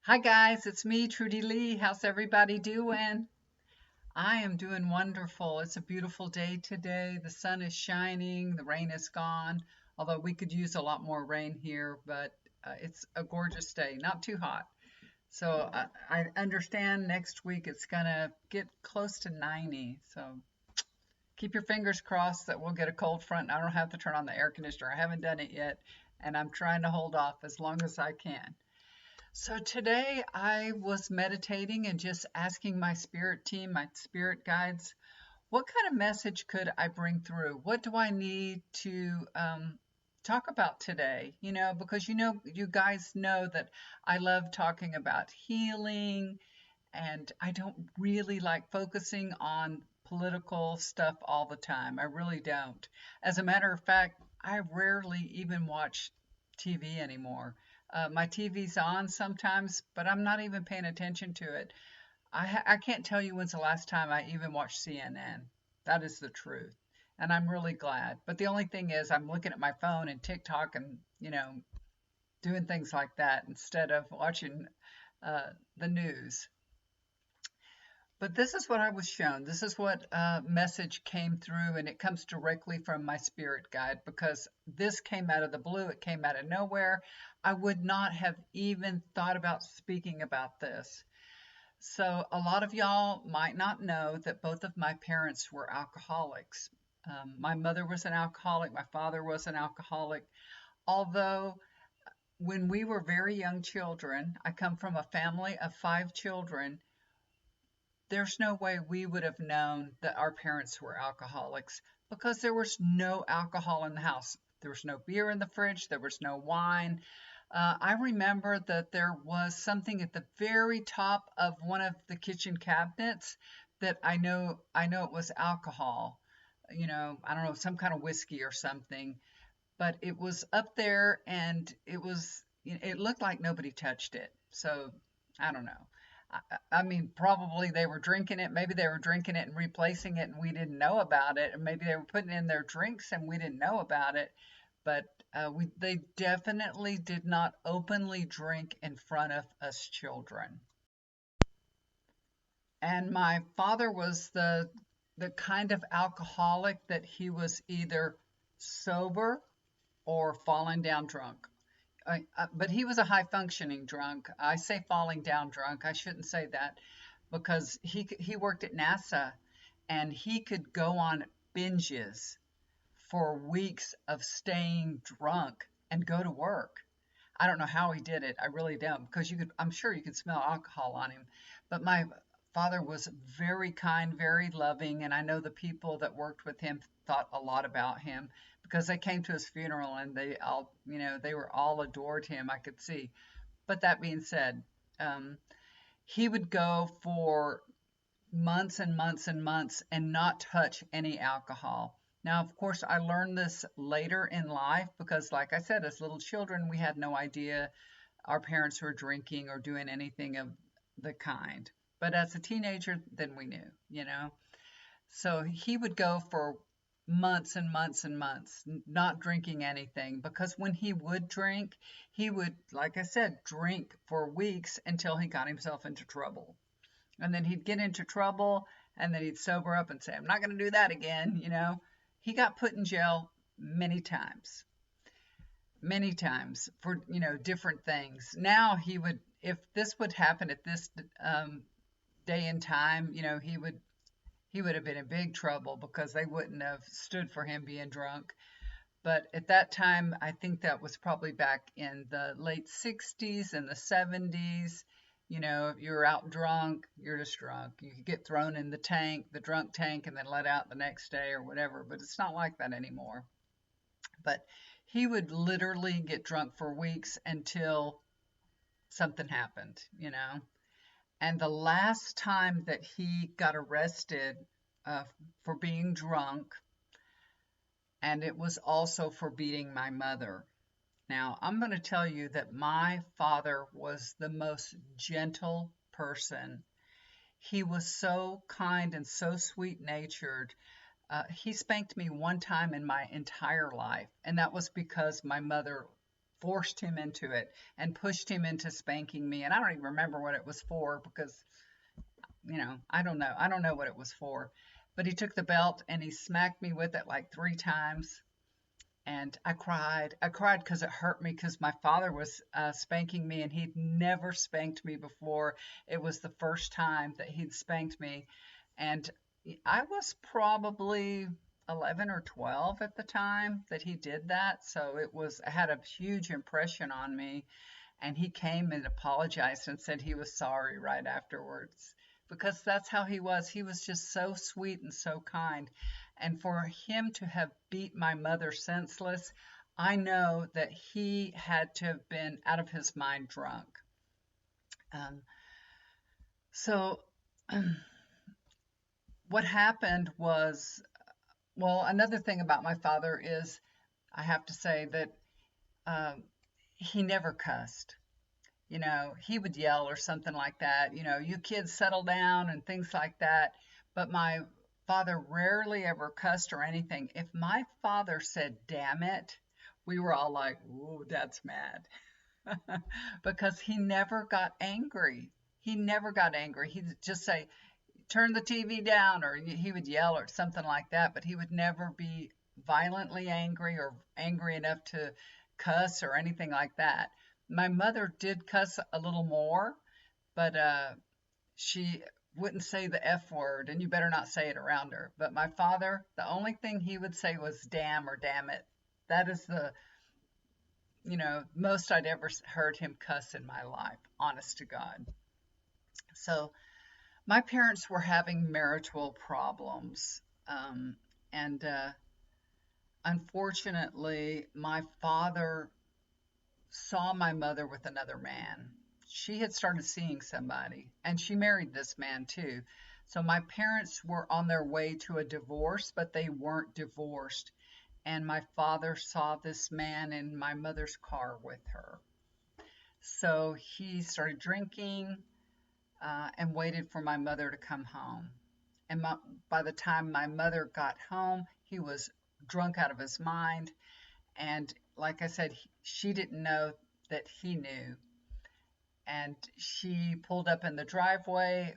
Hi guys, it's me, Trudy Lee. How's everybody doing? I am doing wonderful. It's a beautiful day today. The sun is shining, the rain is gone, although we could use a lot more rain here, but it's a gorgeous day, not too hot. So I understand next week it's gonna get close to 90. So keep your fingers crossed that we'll get a cold front. I don't have to turn on the air conditioner. I haven't done it yet, and I'm trying to hold off as long as I can. So today I was meditating and just asking my spirit team, my spirit guides, what kind of message could I bring through? What do I need to talk about today? Because you guys know that I love talking about healing, and I don't really like focusing on political stuff all the time. I really don't. As a matter of fact, I rarely even watch TV anymore. My TV's on sometimes, but I'm not even paying attention to it. I can't tell you when's the last time I even watched CNN. That is the truth. And I'm really glad. But the only thing is, I'm looking at my phone and TikTok and, doing things like that instead of watching the news. But this is what I was shown. This is what message came through, and it comes directly from my spirit guide because this came out of the blue. It came out of nowhere. I would not have even thought about speaking about this. So, a lot of y'all might not know that both of my parents were alcoholics. My mother was an alcoholic, my father was an alcoholic. Although, when we were very young children, I come from a family of five children. There's no way we would have known that our parents were alcoholics because there was no alcohol in the house. There was no beer in the fridge, there was no wine. I remember that there was something at the very top of one of the kitchen cabinets that I know it was alcohol. I don't know, some kind of whiskey or something, but it was up there and it looked like nobody touched it. So I don't know. I mean, probably they were drinking it. Maybe they were drinking it and replacing it, and we didn't know about it. And maybe they were putting it in their drinks, and we didn't know about it. But they definitely did not openly drink in front of us children. And my father was the kind of alcoholic that he was either sober or falling down drunk. But he was a high functioning drunk. I say falling down drunk. I shouldn't say that because he worked at NASA and he could go on binges for weeks of staying drunk and go to work. I don't know how he did it. I really don't because I'm sure you could smell alcohol on him. But my father was very kind, very loving, and I know the people that worked with him thought a lot about him because they came to his funeral and they were all adored him. I could see. But that being said, um, he would go for months and months and months and not touch any alcohol. Now, of course, I learned this later in life because, like I said, as little children, we had no idea our parents were drinking or doing anything of the kind. But as a teenager, then we knew. So he would go for months and months and months not drinking anything because when he would drink, he would, like I said, drink for weeks until he got himself into trouble. And then he'd get into trouble and then he'd sober up and say, I'm not going to do that again. He got put in jail many times for, different things. Now if this would happen at this day and time, he would have been in big trouble because they wouldn't have stood for him being drunk. But at that time, I think that was probably back in the late 60s and the 70s. If you're out drunk, you're just drunk. You could get thrown in the drunk tank, and then let out the next day or whatever. But it's not like that anymore. But he would literally get drunk for weeks until something happened. And the last time that he got arrested for being drunk, and it was also for beating my mother. Now, I'm going to tell you that my father was the most gentle person. He was so kind and so sweet natured. He spanked me one time in my entire life, and that was because my mother forced him into it and pushed him into spanking me. And I don't even remember what it was for because, I don't know. I don't know what it was for. But he took the belt and he smacked me with it like 3 times. And I cried. I cried because it hurt me because my father was spanking me and he'd never spanked me before. It was the first time that he'd spanked me. And I was probably 11 or 12 at the time that he did that. So it had a huge impression on me. And he came and apologized and said he was sorry right afterwards because that's how he was. He was just so sweet and so kind. And for him to have beat my mother senseless, I know that he had to have been out of his mind drunk. Um, so what happened was, well, another thing about my father is I have to say that um, he never cussed. He would yell or something like that, you kids settle down and things like that. But my father rarely ever cussed or anything. If my father said, damn it, we were all like, ooh, that's mad. Because he never got angry. He never got angry. He'd just say, turn the TV down, or he would yell or something like that, but he would never be violently angry or angry enough to cuss or anything like that. My mother did cuss a little more, but she wouldn't say the F word, and you better not say it around her. But my father, the only thing he would say was damn or damn it. That is the, most I'd ever heard him cuss in my life, honest to God. So my parents were having marital problems. And unfortunately, my father saw my mother with another man. She had started seeing somebody, and she married this man too. So my parents were on their way to a divorce, but they weren't divorced. And my father saw this man in my mother's car with her. So he started drinking and waited for my mother to come home. And by the time my mother got home, he was drunk out of his mind. And like I said, she didn't know that he knew. And she pulled up in the driveway,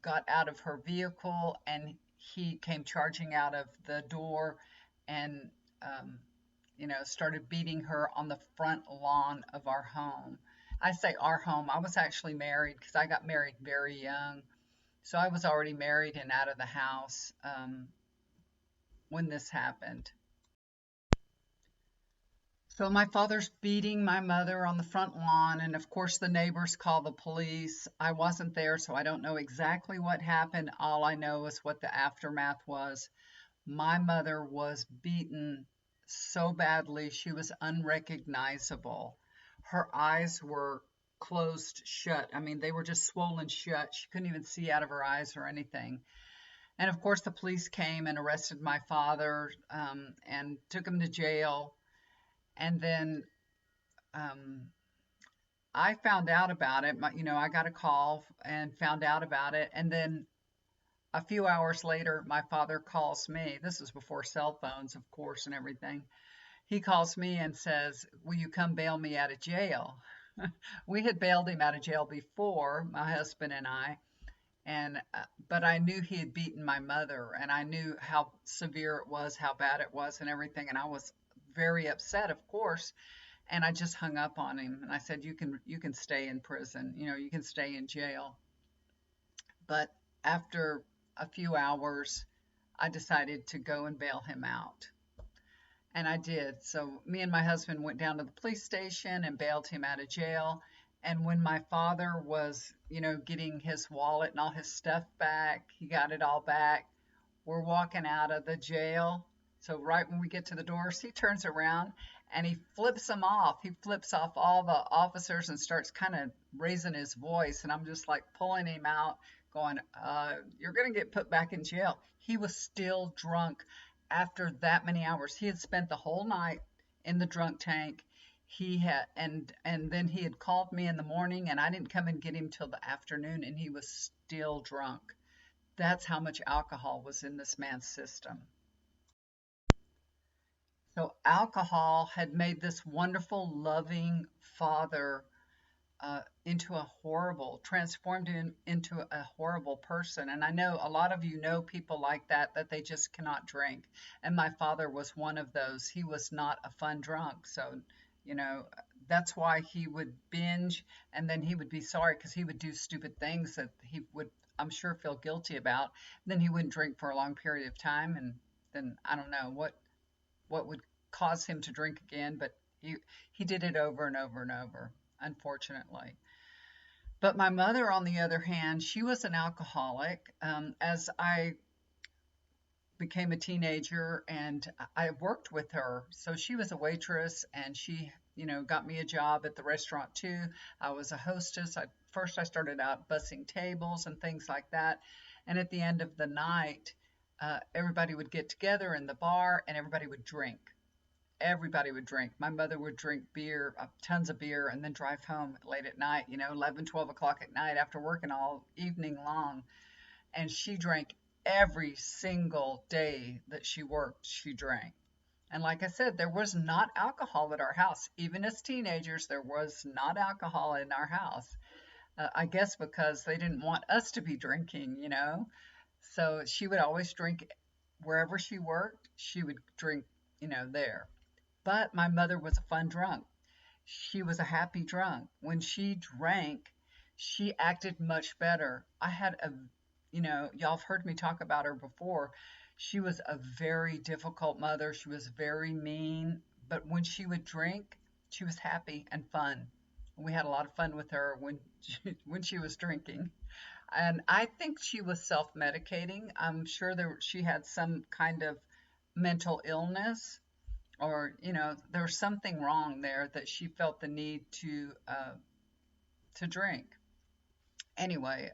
got out of her vehicle, and he came charging out of the door and, started beating her on the front lawn of our home. I say our home. I was actually married because I got married very young. So I was already married and out of the house when this happened. So my father's beating my mother on the front lawn, and of course the neighbors call the police. I wasn't there, so I don't know exactly what happened. All I know is what the aftermath was. My mother was beaten so badly she was unrecognizable. Her eyes were closed shut. I mean, they were just swollen shut. She couldn't even see out of her eyes or anything. And of course, the police came and arrested my father and took him to jail. And then I found out about it. I got a call and found out about it. And then a few hours later, my father calls me. This is before cell phones, of course, and everything. He calls me and says, will you come bail me out of jail? We had bailed him out of jail before, my husband and I. But I knew he had beaten my mother, and I knew how severe it was, how bad it was, and everything. And I was very upset, of course. And I just hung up on him, and I said, "You can stay in prison. You can stay in jail." But after a few hours, I decided to go and bail him out. And I did. So me and my husband went down to the police station and bailed him out of jail. And when my father was, getting his wallet and all his stuff back, he got it all back. We're walking out of the jail. So right when we get to the doors, he turns around and he flips them off. He flips off all the officers and starts kind of raising his voice. And I'm just like pulling him out, going, you're going to get put back in jail. He was still drunk after that many hours. He had spent the whole night in the drunk tank. He had, and then he had called me in the morning, and I didn't come and get him till the afternoon, and he was still drunk. That's how much alcohol was in this man's system. So alcohol had made this wonderful, loving father into a horrible, transformed him into a horrible person. And I know a lot of you know people like that, that they just cannot drink. And my father was one of those. He was not a fun drunk. So, you know, that's why he would binge and then he would be sorry because he would do stupid things that he would, I'm sure, feel guilty about. Then he wouldn't drink for a long period of time. And then I don't know what would cause him to drink again, but he did it over and over and over, unfortunately. But my mother, on the other hand, she was an alcoholic. As I became a teenager and I worked with her, so she was a waitress and she, got me a job at the restaurant too. I was a hostess. First I started out bussing tables and things like that. And at the end of the night, everybody would get together in the bar and everybody would drink. Everybody would drink. My mother would drink beer, tons of beer, and then drive home late at night, 11, 12 o'clock at night after working all evening long. And she drank every single day that she worked, she drank. And like I said, there was not alcohol at our house. Even as teenagers, there was not alcohol in our house. I guess because they didn't want us to be drinking. So she would always drink wherever she worked, she would drink, there. But my mother was a fun drunk. She was a happy drunk. When she drank, she acted much better. Y'all have heard me talk about her before. She was a very difficult mother. She was very mean. But when she would drink, she was happy and fun. We had a lot of fun with her when she was drinking. And I think she was self-medicating. I'm sure she had some kind of mental illness or there was something wrong there that she felt the need to drink anyway.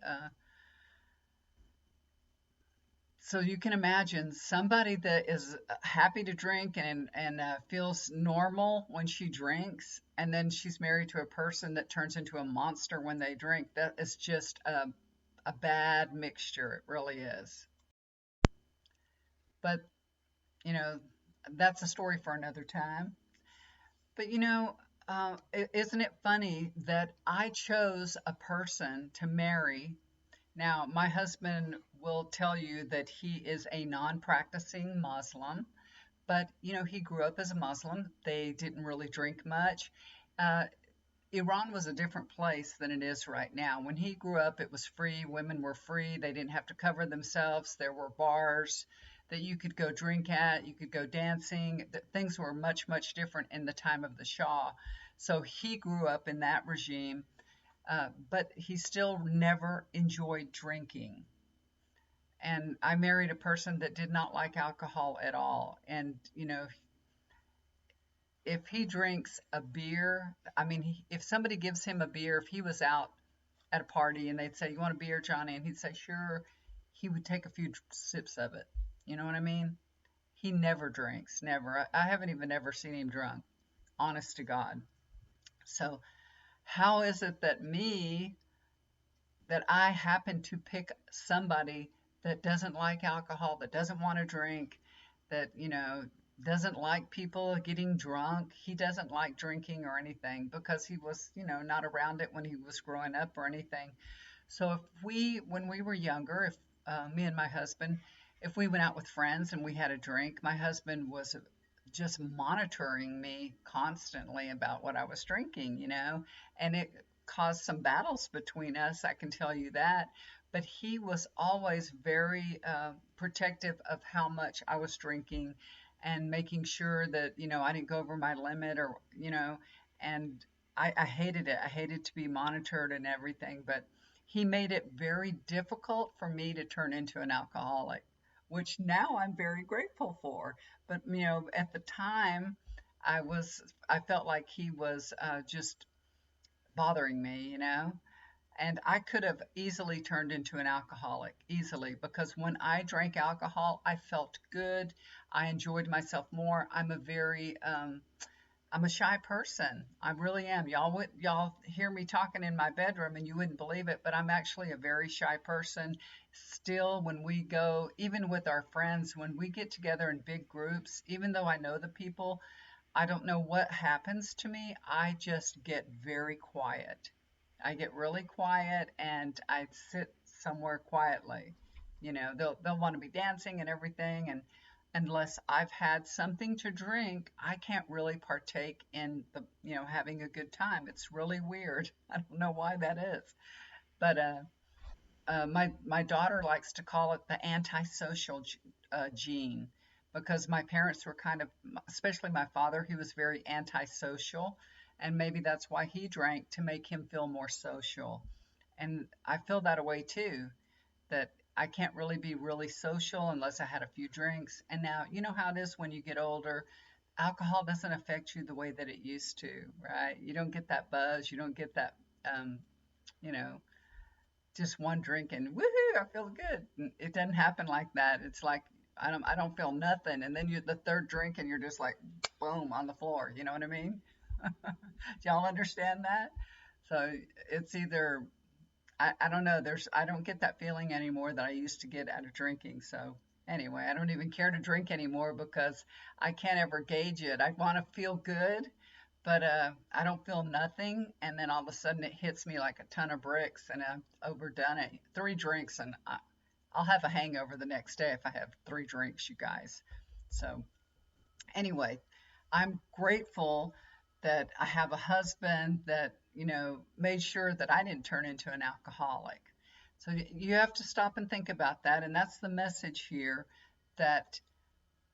So you can imagine somebody that is happy to drink and feels normal when she drinks, and then she's married to a person that turns into a monster when they drink. That is just a bad mixture. It really is. But you know that's a story for another time. But isn't it funny that I chose a person to marry? Now, my husband will tell you that he is a non-practicing Muslim, but he grew up as a Muslim. They didn't really drink much. Uh, Iran was a different place than it is right now. When he grew up, it was free. Women were free. They didn't have to cover themselves. There were bars that you could go drink at. You could go dancing. Things were much, much different in the time of the Shah. So he grew up in that regime, but he still never enjoyed drinking. And I married a person that did not like alcohol at all. And, if he drinks a beer, I mean, if somebody gives him a beer, if he was out at a party and they'd say, "You want a beer, Johnny?" And he'd say, "Sure," he would take a few sips of it. You know what I mean? He never drinks, never. I haven't even ever seen him drunk, honest to God. So, how is it that I happen to pick somebody that doesn't like alcohol, that doesn't want to drink, that, doesn't like people getting drunk. He doesn't like drinking or anything because he was, not around it when he was growing up or anything. So when we were younger, if me and my husband, if we went out with friends and we had a drink, my husband was just monitoring me constantly about what I was drinking, and it caused some battles between us, I can tell you that. But he was always very protective of how much I was drinking and making sure that, I didn't go over my limit and I hated it. I hated to be monitored and everything, but he made it very difficult for me to turn into an alcoholic, which now I'm very grateful for. But at the time, I felt like he was just bothering me. And I could have easily turned into an alcoholic, easily, because when I drank alcohol, I felt good. I enjoyed myself more. I'm a very I'm a shy person. I really am. Y'all hear me talking in my bedroom and you wouldn't believe it, but I'm actually a very shy person. Still, when we go, even with our friends, when we get together in big groups, even though I know the people, I don't know what happens to me. I just get very quiet. I get really quiet and I sit somewhere quietly. They'll want to be dancing and everything, and unless I've had something to drink, I can't really partake in having a good time. It's really weird. I don't know why that is. But my daughter likes to call it the antisocial gene, because my parents were kind of, especially my father, he was very antisocial, and maybe that's why he drank, to make him feel more social. And I feel that way too, that I can't really be really social unless I had a few drinks. And now, you know how it is when you get older, alcohol doesn't affect you the way that it used to, right? You don't get that buzz, you don't get that, um, you know, just one drink and woohoo, I feel good. It doesn't happen like that. It's like I don't feel nothing, and then you the third drink and you're just like boom on the floor. You know what I mean? Do y'all understand that? So it's either I don't know. I don't get that feeling anymore that I used to get out of drinking. So anyway, I don't even care to drink anymore because I can't ever gauge it. I want to feel good, but I don't feel nothing, and then all of a sudden it hits me like a ton of bricks, and I've overdone it. 3 drinks, and I'll have a hangover the next day if I have 3 drinks, you guys. So anyway, I'm grateful that I have a husband that, made sure that I didn't turn into an alcoholic. So you have to stop and think about that. And that's the message here, that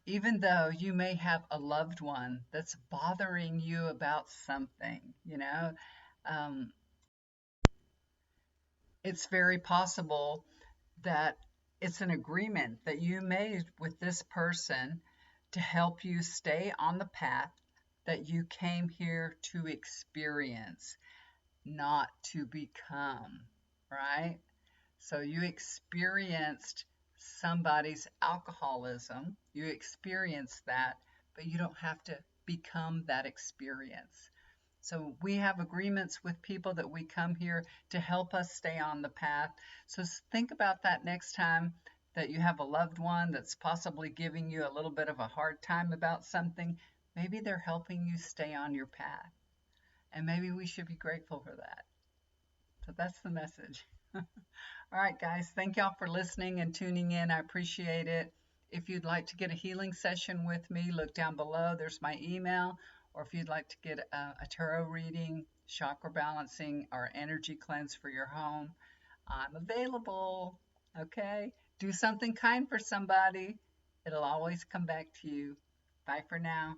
even though you may have a loved one that's bothering you about something, um, it's very possible that it's an agreement that you made with this person to help you stay on the path that you came here to experience, not to become, right? So you experienced somebody's alcoholism, you experienced that, but you don't have to become that experience. So we have agreements with people that we come here to help us stay on the path. So think about that next time that you have a loved one that's possibly giving you a little bit of a hard time about something. Maybe they're helping you stay on your path. And maybe we should be grateful for that. So that's the message. All right, guys, thank y'all for listening and tuning in. I appreciate it. If you'd like to get a healing session with me, look down below. There's my email. Or if you'd like to get a tarot reading, chakra balancing, or energy cleanse for your home, I'm available. Okay? Do something kind for somebody. It'll always come back to you. Bye for now.